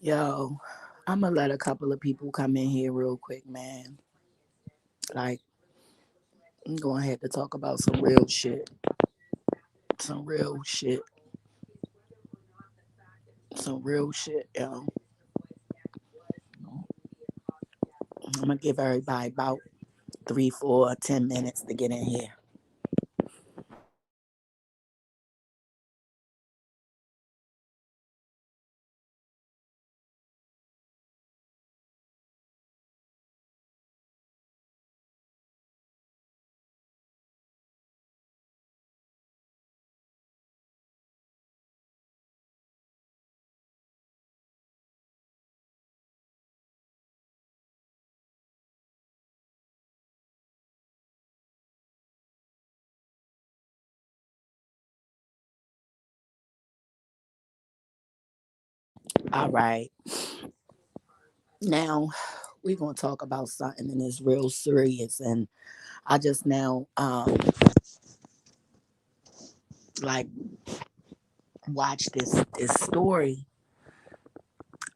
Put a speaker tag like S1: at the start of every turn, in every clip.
S1: Yo, I'm gonna let a couple of people come in here real quick, man. Like, I'm gonna have to talk about some real shit. Some real shit. Some real shit, yo. I'm gonna give everybody about 3, 4, 10 minutes to get in here. All right. Now, we're gonna talk about something and it's real serious. And I just now like watched this story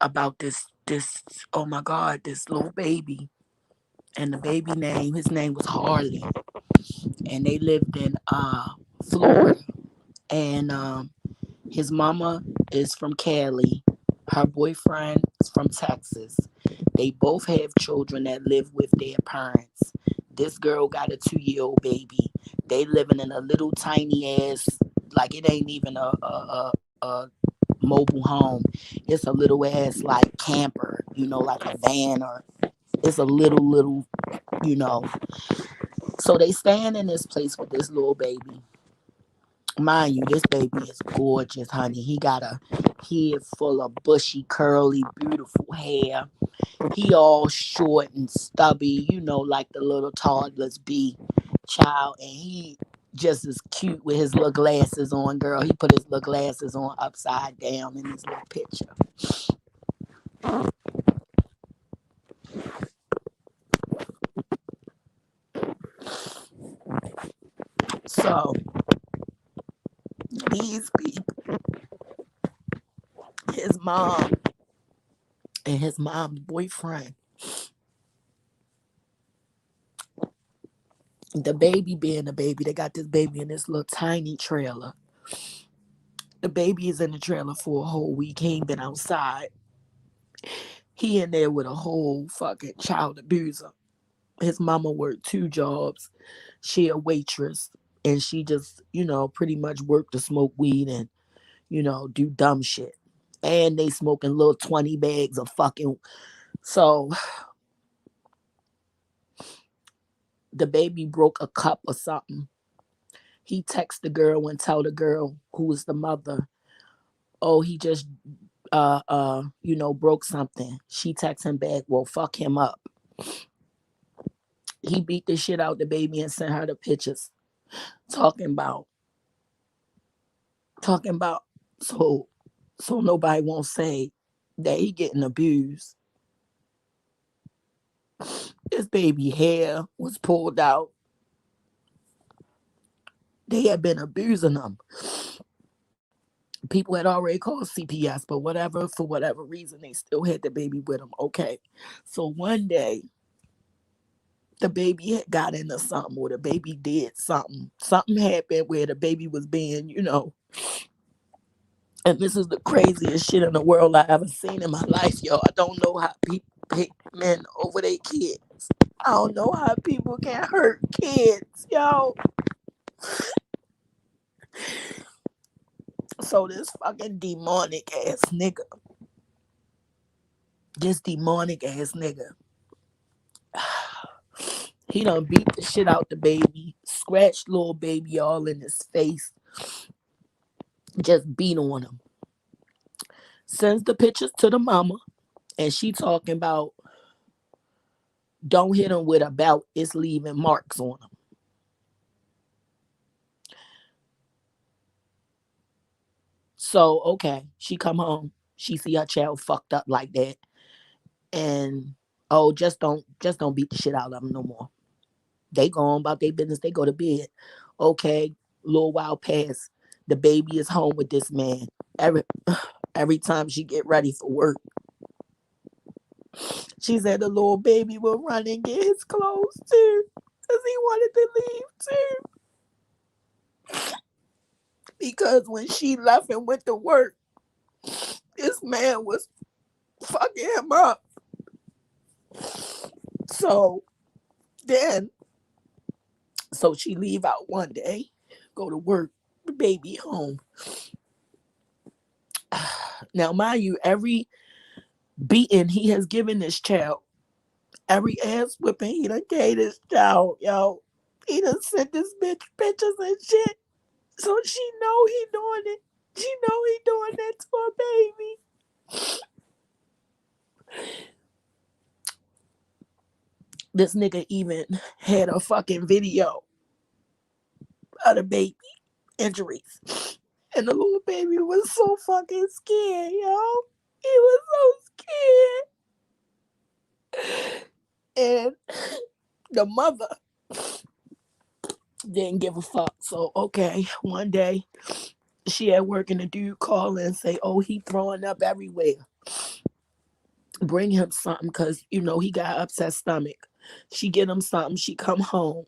S1: about this oh my god, this little baby. And the baby name, his name was Harley. And they lived in Florida. And his mama is from Cali. Her boyfriend is from Texas. They both have children that live with their parents. This girl got a 2-year-old baby. They living in a little tiny ass, like it ain't even a mobile home. It's a little ass like camper, like a van, or it's a little, you know. So they staying in this place with this little baby. Mind you, this baby is gorgeous, honey. He got a head full of bushy, curly, beautiful hair. He all short and stubby, like the little toddlers be, child. And he just as cute with his little glasses on, girl. He put his little glasses on upside down in his little picture. So these people, his mom and his mom's boyfriend, the baby being a baby, they got this baby in this little tiny trailer. The baby is in the trailer for a whole week. He ain't been outside. He in there with a whole fucking child abuser. His mama worked 2 jobs. She a waitress, and she just, pretty much work to smoke weed and, do dumb shit. And they smoking little 20 bags of fucking. So the baby broke a cup or something. He text the girl and tell the girl who was the mother, oh, he just broke something. She texts him back, well, fuck him up. He beat the shit out the baby and sent her the pictures talking about talking about so nobody won't say that he getting abused. His baby hair was pulled out. They had been abusing him. People had already called CPS, but whatever, for whatever reason, they still had the baby with him. Okay. So one day, the baby had got into something, or the baby did something. Something happened where the baby was being, and this is the craziest shit in the world I ever seen in my life, yo. I don't know how people pick men over their kids. I don't know how people can hurt kids, yo. So this fucking demonic ass nigga, this demonic ass nigga, he done beat the shit out the baby, scratched little baby all in his face, just beat on him. Sends the pictures to the mama, and she talking about don't hit him with a belt, it's leaving marks on him. So okay, she come home, she see her child fucked up like that, and oh, just don't beat the shit out of him no more. They go on about their business, they go to bed. Okay, little while pass, the baby is home with this man. Every Every time she get ready for work, she said the little baby will run and get his clothes too, because he wanted to leave too. Because when she left and went to work, this man was fucking him up. So then, so she leave out one day, go to work, the baby home. Now, mind you, every beating he has given this child, every ass whipping he done gave this child, yo, he done sent this bitch pictures and shit. So she know he doing it. She know he doing that to her baby. This nigga even had a fucking video of the baby injuries. And the little baby was so fucking scared, yo. He was so scared. And the mother didn't give a fuck. So, okay, one day she at work and the dude call and say, oh, he throwing up everywhere. Bring him something because, you know, he got upset stomach. She get him something. She come home.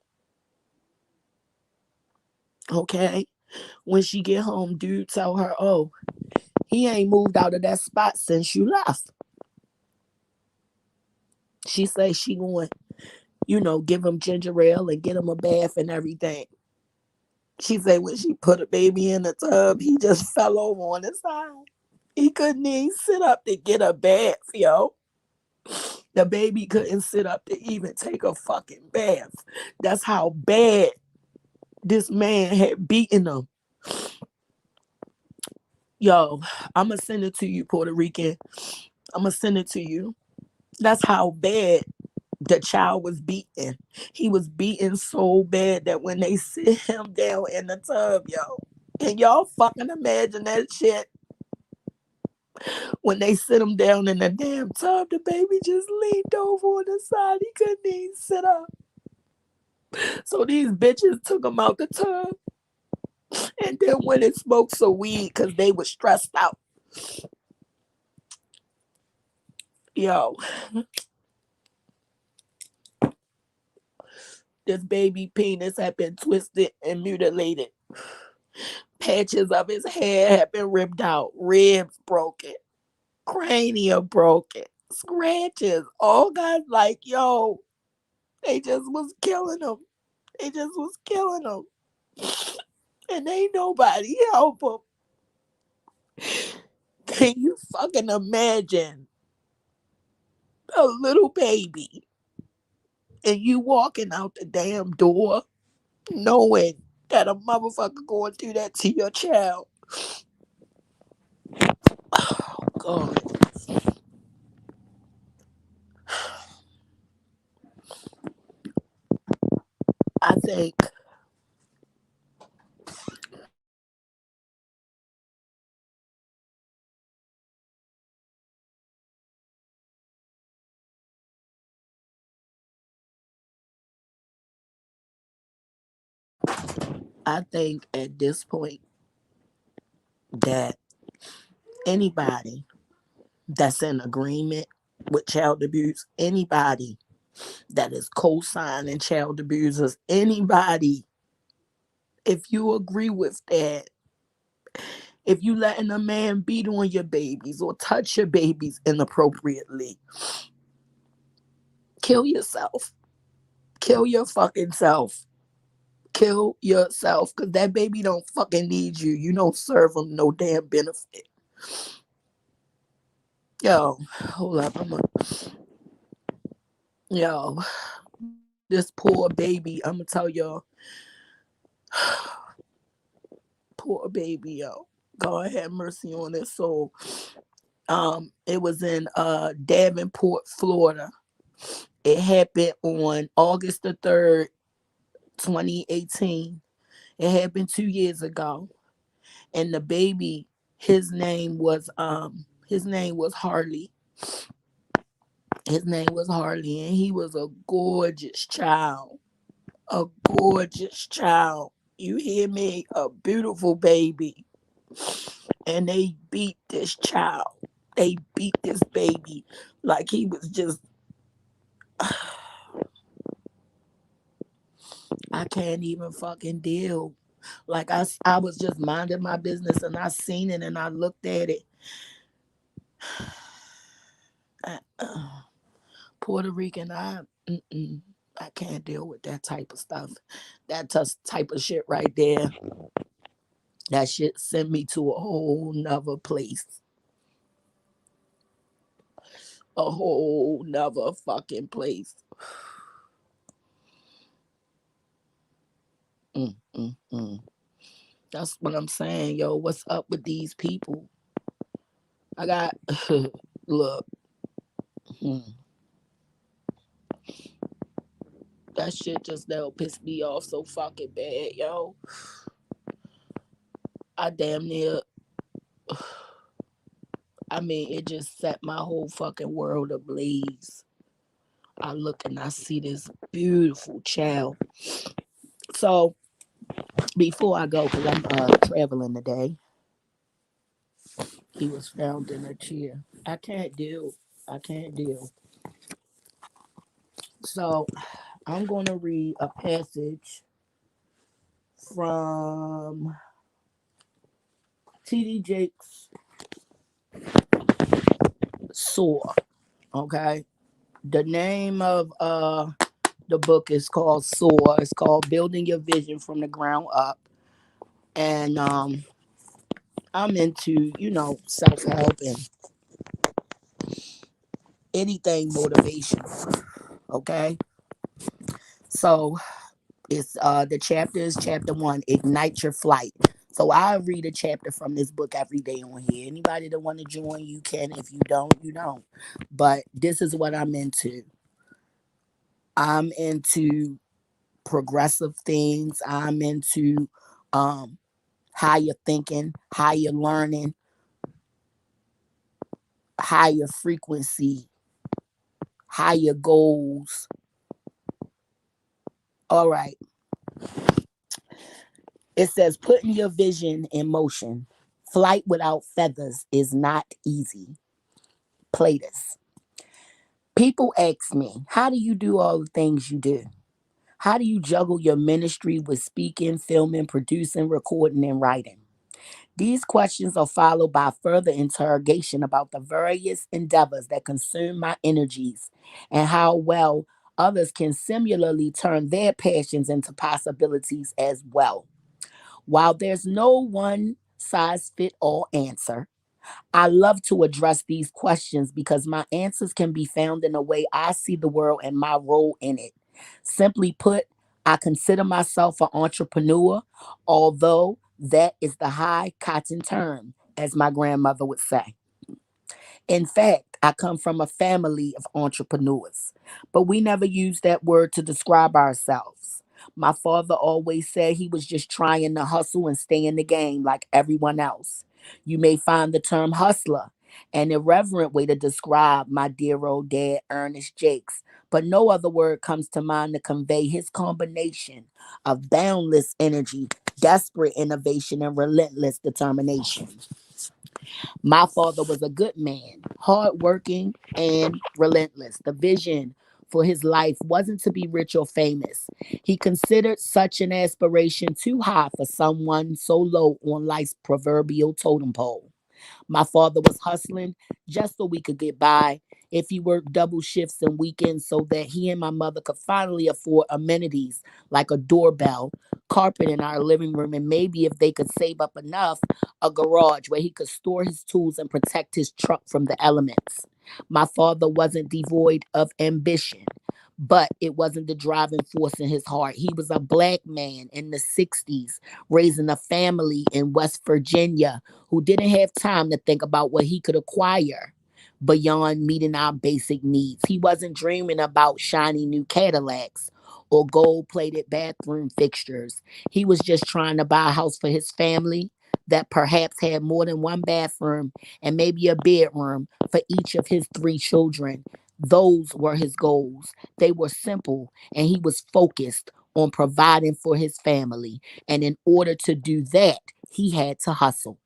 S1: Okay. When she get home, dude tell her, oh, he ain't moved out of that spot since you left. She say she going, you know, give him ginger ale and get him a bath and everything. She say when she put a baby in the tub, he just fell over on his side. He couldn't even sit up to get a bath, yo. The baby couldn't sit up to even take a fucking bath. That's how bad this man had beaten him. Yo, I'm going to send it to you, Puerto Rican. I'm going to send it to you. That's how bad the child was beaten. He was beaten so bad that when they sit him down in the tub, yo, can y'all fucking imagine that shit? When they sit him down in the damn tub, the baby just leaned over on the side. He couldn't even sit up. So these bitches took him out the tub and then went and smoked some weed because they were stressed out. Yo, this baby penis had been twisted and mutilated. Patches of his hair had been ripped out, ribs broken, cranium broken, scratches. All guys like, yo, they just was killing him. They just was killing him. And ain't nobody help him. Can you fucking imagine a little baby and you walking out the damn door knowing that a motherfucker going to do that to your child? Oh, God. I think at this point that anybody that's in agreement with child abuse, anybody that is co-signing child abusers, anybody, if you agree with that, if you letting a man beat on your babies or touch your babies inappropriately, kill yourself. Kill your fucking self. Kill yourself because that baby don't fucking need you. You don't serve him no damn benefit. Yo, hold up. Yo, this poor baby, I'm going to tell y'all. Poor baby, yo. God have mercy on his soul. It was in Davenport, Florida. It happened on August the 3rd, 2018. It happened 2 years ago. And the baby, his name was Harley. His name was Harley, and he was a gorgeous child. A gorgeous child. You hear me? A beautiful baby. and they beat this child. They beat this baby like he was just. I can't even fucking deal. Like I was just minding my business and I seen it and I looked at it. I, Puerto Rican, I can't deal with that type of stuff. That type of shit right there. That shit sent me to a whole nother place. A whole nother fucking place. Mm, mm, mm. That's what I'm saying, yo. What's up with these people? I got look. Hmm, that shit just now pissed me off so fucking bad, yo. I damn near. I mean, it just set my whole fucking world ablaze. I look and I see this beautiful child. So before I go, because I'm traveling today, he was found in a chair. I can't deal. I can't deal. So I'm going to read a passage from T.D. Jakes' Soar. Okay. The name of the book is called Soar. It's called Building Your Vision from the Ground Up. And I'm into, self help and anything motivational. Okay. So it's the chapter is chapter 1, Ignite Your Flight. So I read a chapter from this book every day on here. Anybody that want to join, you can. If you don't, you don't. But this is what I'm into. I'm into progressive things. I'm into um higher thinking, higher learning, higher frequency, higher goals. All right. It says putting your vision in motion. Flight without feathers is not easy. Play this. People ask me, how do you do all the things you do? How do you juggle your ministry with speaking, filming, producing, recording, and writing? These questions are followed by further interrogation about the various endeavors that consume my energies and how well others can similarly turn their passions into possibilities as well. While there's no one size fit all answer, I love to address these questions because my answers can be found in the way I see the world and my role in it. Simply put, I consider myself an entrepreneur, although that is the high cotton term, as my grandmother would say. In fact, I come from a family of entrepreneurs, but we never used that word to describe ourselves. My father always said he was just trying to hustle and stay in the game like everyone else. You may find the term hustler an irreverent way to describe my dear old dad, Ernest Jakes, but no other word comes to mind to convey his combination of boundless energy, desperate innovation, and relentless determination. My father was a good man, hardworking and relentless. The vision for his life wasn't to be rich or famous. He considered such an aspiration too high for someone so low on life's proverbial totem pole. My father was hustling just so we could get by. If he worked double shifts and weekends so that he and my mother could finally afford amenities like a doorbell, carpet in our living room, and maybe if they could save up enough, a garage where he could store his tools and protect his truck from the elements. My father wasn't devoid of ambition, but it wasn't the driving force in his heart. He was a black man in the 60s, raising a family in West Virginia who didn't have time to think about what he could acquire beyond meeting our basic needs. He wasn't dreaming about shiny new Cadillacs or gold plated bathroom fixtures. He was just trying to buy a house for his family that perhaps had more than one bathroom and maybe a bedroom for each of his 3 children. Those were his goals. They were simple, and he was focused on providing for his family. And in order to do that, he had to hustle.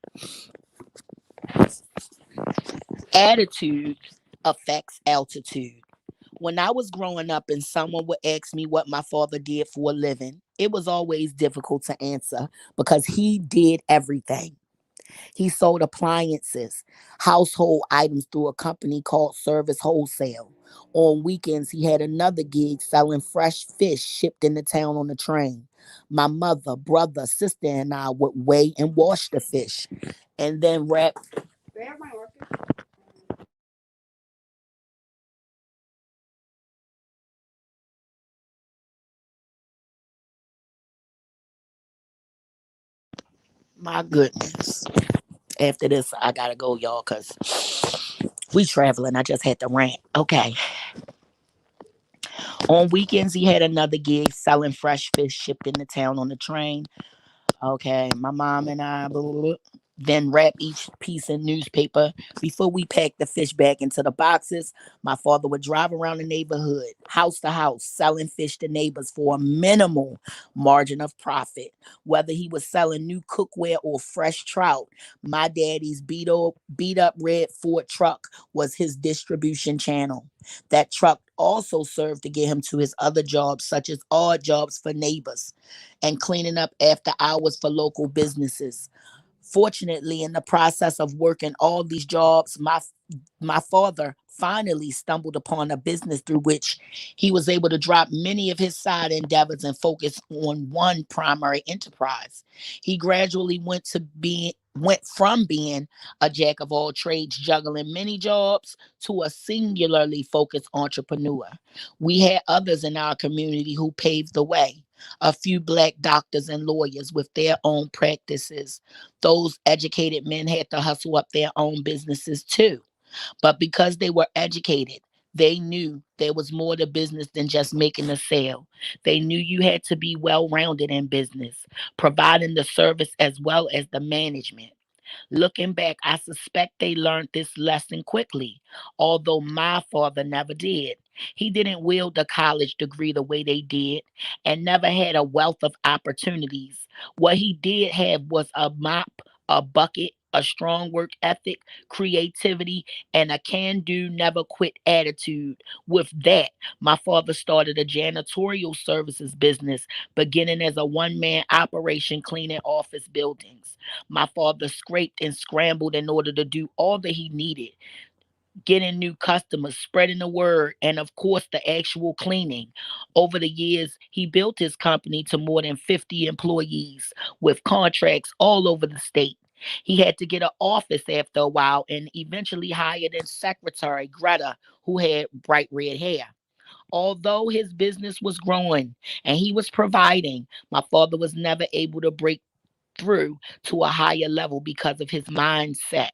S1: Attitude affects altitude. When I was growing up and someone would ask me what my father did for a living, it was always difficult to answer because he did everything. He sold appliances, household items through a company called Service Wholesale. On weekends, he had another gig selling fresh fish shipped into town on the train. My mother, brother, sister, and I would weigh and wash the fish and then wrap. My goodness. After this, I gotta go, y'all, because we traveling. I just had to rant. Okay. On weekends, he had another gig selling fresh fish shipped into town on the train. Okay, my mom and I blah, blah, blah, then wrap each piece in newspaper. Before we pack the fish back into the boxes, my father would drive around the neighborhood, house to house, selling fish to neighbors for a minimal margin of profit. Whether he was selling new cookware or fresh trout, my daddy's beat up red Ford truck was his distribution channel. That truck also served to get him to his other jobs, such as odd jobs for neighbors and cleaning up after hours for local businesses. Fortunately, in the process of working all these jobs, my father finally stumbled upon a business through which he was able to drop many of his side endeavors and focus on one primary enterprise. He gradually went from being a jack of all trades juggling many jobs to a singularly focused entrepreneur. We had others in our community who paved the way. A few black doctors and lawyers with their own practices. Those educated men had to hustle up their own businesses too. But because they were educated, they knew there was more to business than just making a sale. They knew you had to be well rounded in business, providing the service as well as the management. Looking back, I suspect they learned this lesson quickly, although my father never did. He didn't wield a college degree the way they did and never had a wealth of opportunities. What he did have was a mop, a bucket, a strong work ethic, creativity, and a can do, never quit attitude. With that, my father started a janitorial services business, beginning as a one man operation cleaning office buildings. My father scraped and scrambled in order to do all that he needed, getting new customers, spreading the word, and of course, the actual cleaning. Over the years, he built his company to more than 50 employees with contracts all over the state. He had to get an office after a while and eventually hired a secretary, Greta, who had bright red hair. Although his business was growing and he was providing, my father was never able to break through to a higher level because of his mindset.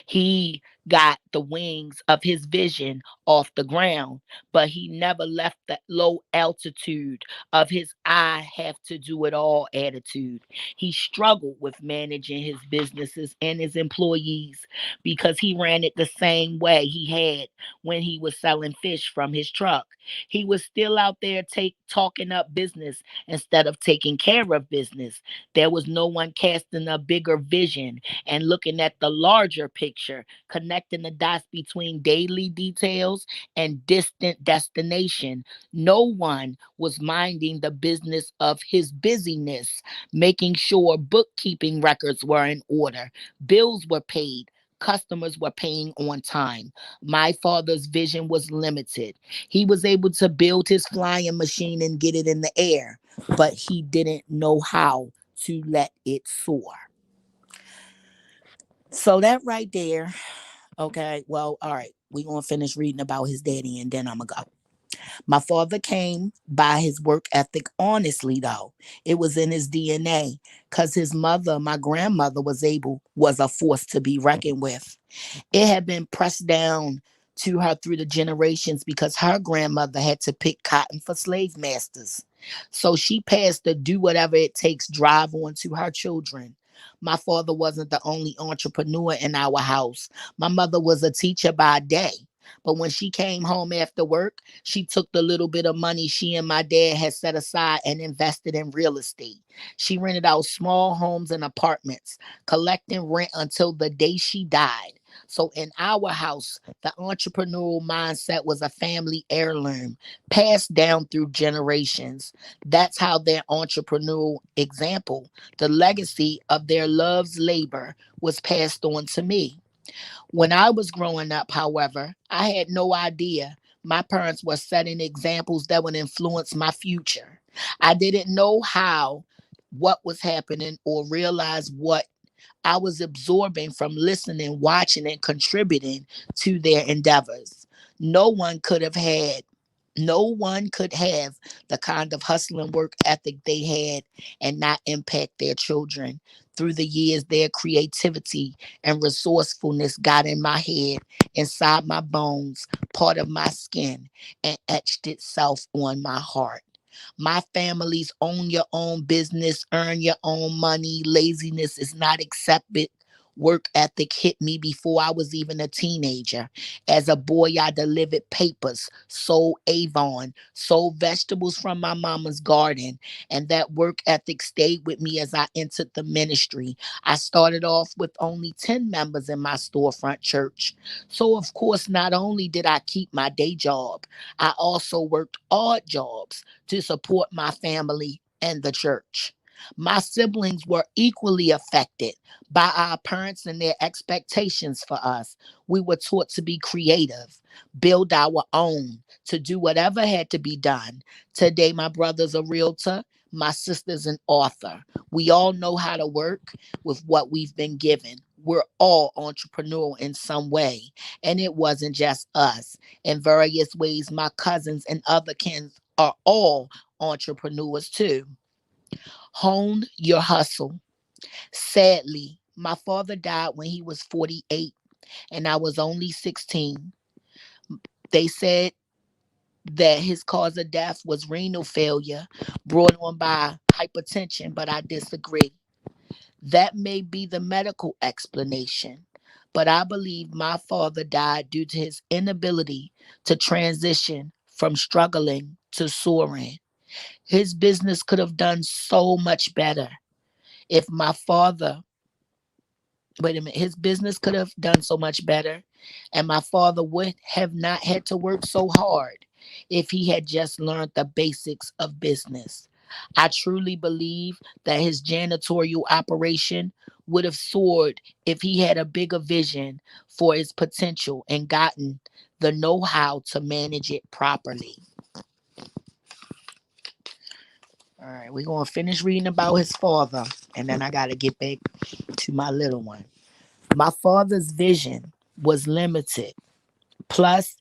S1: He got the wings of his vision off the ground, but he never left that low altitude of his I have to do it all attitude. He struggled with managing his businesses and his employees because he ran it the same way he had when he was selling fish from his truck. He was still out there talking up business instead of taking care of business. There was no one casting a bigger vision and looking at the larger picture, connecting the dots between daily details and distant destination. No one was minding the business of his busyness, making sure bookkeeping records were in order, bills were paid. Customers were paying on time. My father's vision was limited. He was able to build his flying machine and get it in the air, but he didn't know how to let it soar. So that right there, okay, well, all right, we gonna finish reading about his daddy and then I'm gonna go. My father came by his work ethic honestly though. It was in his DNA because his mother, my grandmother, was a force to be reckoned with. It had been pressed down to her through the generations because her grandmother had to pick cotton for slave masters. So she passed the do whatever it takes drive on to her children. My father wasn't the only entrepreneur in our house. My mother was a teacher by day. But when she came home after work, she took the little bit of money she and my dad had set aside and invested in real estate. She rented out small homes and apartments, collecting rent until the day she died. So in our house, the entrepreneurial mindset was a family heirloom passed down through generations. That's how their entrepreneurial example, the legacy of their love's labor, was passed on to me. When I was growing up, however, I had no idea my parents were setting examples that would influence my future. I didn't know how, what was happening, or realize what I was absorbing from listening, watching, and contributing to their endeavors. No one could have had no one could have the kind of hustling work ethic they had and not impact their children. Through the years, their creativity and resourcefulness got in my head, inside my bones, part of my skin, and etched itself on my heart. My family's own your own business, earn your own money, laziness is not accepted. Work ethic hit me before I was even a teenager. As a boy, I delivered papers, sold Avon, sold vegetables from my mama's garden, and that work ethic stayed with me as I entered the ministry. I started off with only 10 members in my storefront church. So, of course, not only did I keep my day job, I also worked odd jobs to support my family and the church. My siblings were equally affected by our parents and their expectations for us. We were taught to be creative, build our own, to do whatever had to be done. Today, my brother's a realtor, my sister's an author. We all know how to work with what we've been given. We're all entrepreneurial in some way. And it wasn't just us. In various ways, my cousins and other kin are all entrepreneurs too. Hone your hustle. Sadly, my father died when he was 48 and I was only 16. They said that his cause of death was renal failure brought on by hypertension, but I disagree. That may be the medical explanation, but I believe my father died due to his inability to transition from struggling to soaring. His business could have done so much better if my father wait a minute, his business could have done so much better, and my father would have not had to work so hard if he had just learned the basics of business. I truly believe that his janitorial operation would have soared if he had a bigger vision for its potential and gotten the know how to manage it properly. All right, we're going to finish reading about his father, and then I got to get back to my little one. My father's vision was limited. Plus,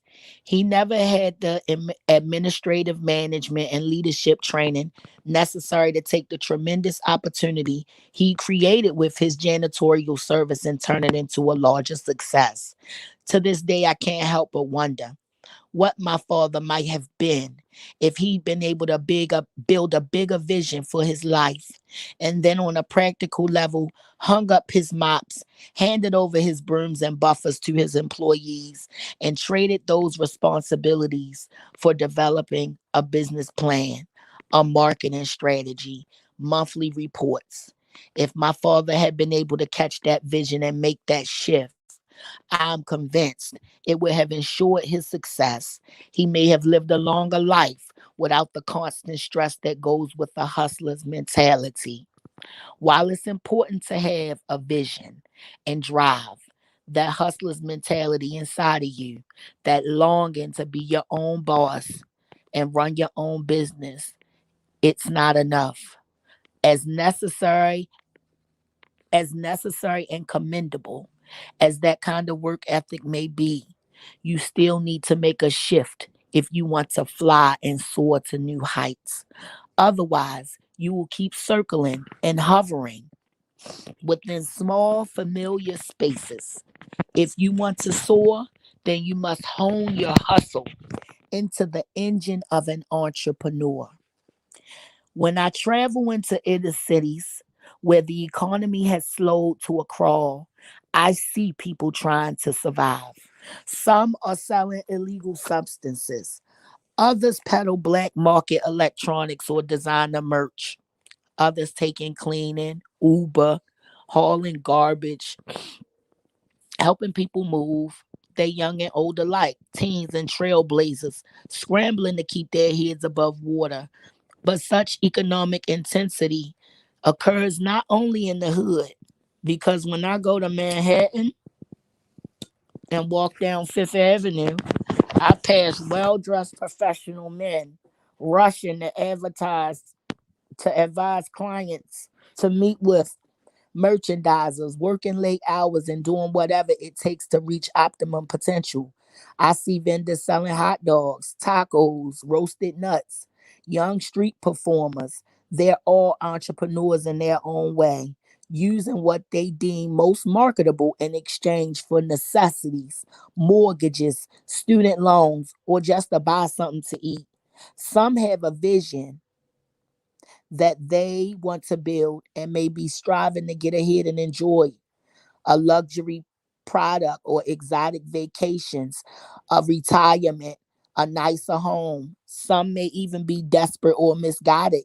S1: he never had the administrative management and leadership training necessary to take the tremendous opportunity he created with his janitorial service and turn it into a larger success. To this day, I can't help but wonder what my father might have been if he'd been able to build a bigger vision for his life, and then on a practical level hung up his mops, handed over his brooms and buffers to his employees, and traded those responsibilities for developing a business plan, a marketing strategy, monthly reports. If my father had been able to catch that vision and make that shift, I'm convinced it would have ensured his success. He may have lived a longer life without the constant stress that goes with the hustler's mentality. While it's important to have a vision and drive, that hustler's mentality inside of you, that longing to be your own boss and run your own business, it's not enough. As necessary and commendable as that kind of work ethic may be, you still need to make a shift if you want to fly and soar to new heights. Otherwise, you will keep circling and hovering within small, familiar spaces. If you want to soar, then you must hone your hustle into the engine of an entrepreneur. When I travel into inner cities where the economy has slowed to a crawl, I see people trying to survive. Some are selling illegal substances. Others peddle black market electronics or designer merch. Others taking cleaning, Uber, hauling garbage, helping people move. They young and old alike, teens and trailblazers, scrambling to keep their heads above water. But such economic intensity occurs not only in the hood, because when I go to Manhattan and walk down Fifth Avenue, I pass well dressed professional men rushing to advise clients to meet with merchandisers, working late hours and doing whatever it takes to reach optimum potential. I see vendors selling hot dogs, tacos, roasted nuts, young street performers. They're all entrepreneurs in their own way, using what they deem most marketable in exchange for necessities, mortgages, student loans, or just to buy something to eat. Some have a vision that they want to build and may be striving to get ahead and enjoy a luxury product or exotic vacations, a retirement, a nicer home. Some may even be desperate or misguided,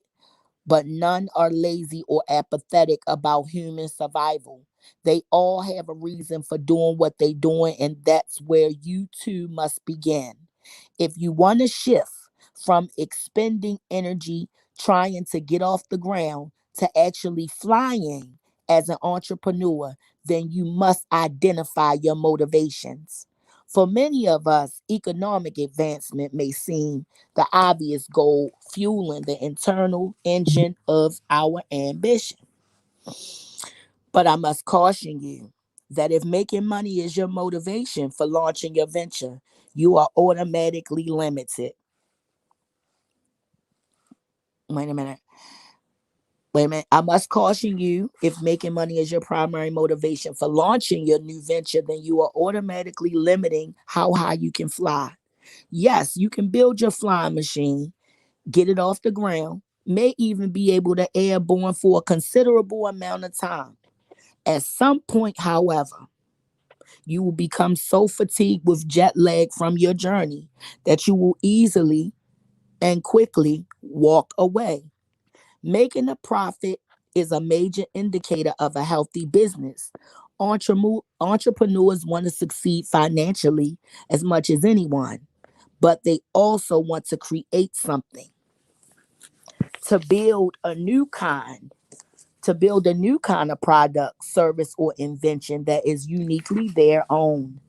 S1: but none are lazy or apathetic about human survival. They all have a reason for doing what they're doing, and that's where you too must begin. If you want to shift from expending energy trying to get off the ground to actually flying as an entrepreneur, then you must identify your motivations. For many of us, economic advancement may seem the obvious goal, fueling the internal engine of our ambition. But I must caution you that if making money is your motivation for launching your venture, you are automatically limited. Wait a minute. Wait a minute. I must caution you if making money is your primary motivation for launching your new venture, then you are automatically limiting how high you can fly. Yes, you can build your flying machine, get it off the ground, may even be able to airborne for a considerable amount of time. At some point, however, you will become so fatigued with jet lag from your journey that you will easily and quickly walk away. Making a profit is a major indicator of a healthy business. Entrepreneurs want to succeed financially as much as anyone, but they also want to create something, to build a new kind, to build a new kind of product, service, or invention that is uniquely their own.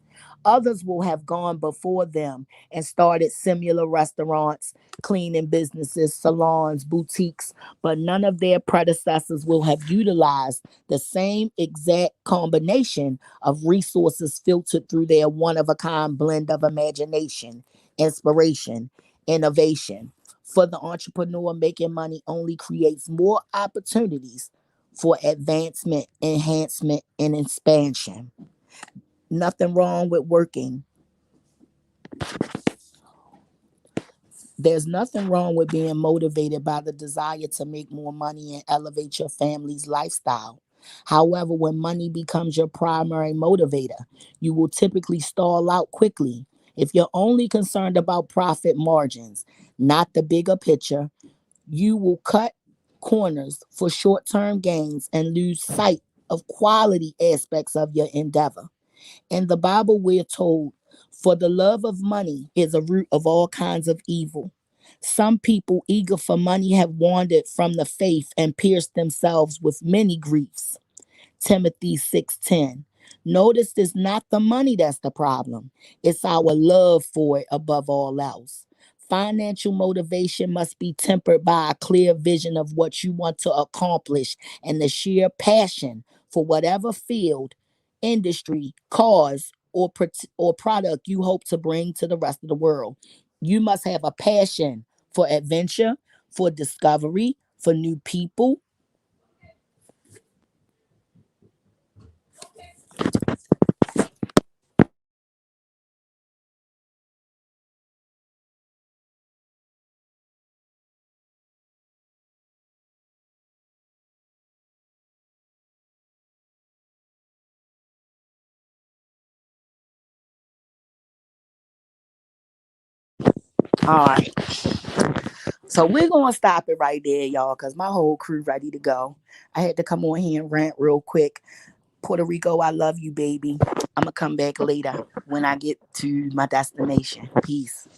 S1: Others will have gone before them and started similar restaurants, cleaning businesses, salons, boutiques, but none of their predecessors will have utilized the same exact combination of resources filtered through their one of a kind blend of imagination, inspiration, innovation. For the entrepreneur, making money only creates more opportunities for advancement, enhancement, and expansion. Nothing wrong with working. There's nothing wrong with being motivated by the desire to make more money and elevate your family's lifestyle. However, when money becomes your primary motivator, you will typically stall out quickly. If you're only concerned about profit margins, not the bigger picture, you will cut corners for short term gains and lose sight of quality aspects of your endeavor. In the Bible, we're told, for the love of money is a root of all kinds of evil. Some people eager for money have wandered from the faith and pierced themselves with many griefs. Timothy 6:10. Notice it's not the money that's the problem. It's our love for it above all else. Financial motivation must be tempered by a clear vision of what you want to accomplish and the sheer passion for whatever field, industry, cause, or product you hope to bring to the rest of the world. You must have a passion for adventure, for discovery, for new people, All right. So we're gonna stop it right there, y'all, because my whole crew ready to go. I had to come on here and rant real quick. Puerto Rico, I love you, baby. I'm gonna come back later when I get to my destination. Peace.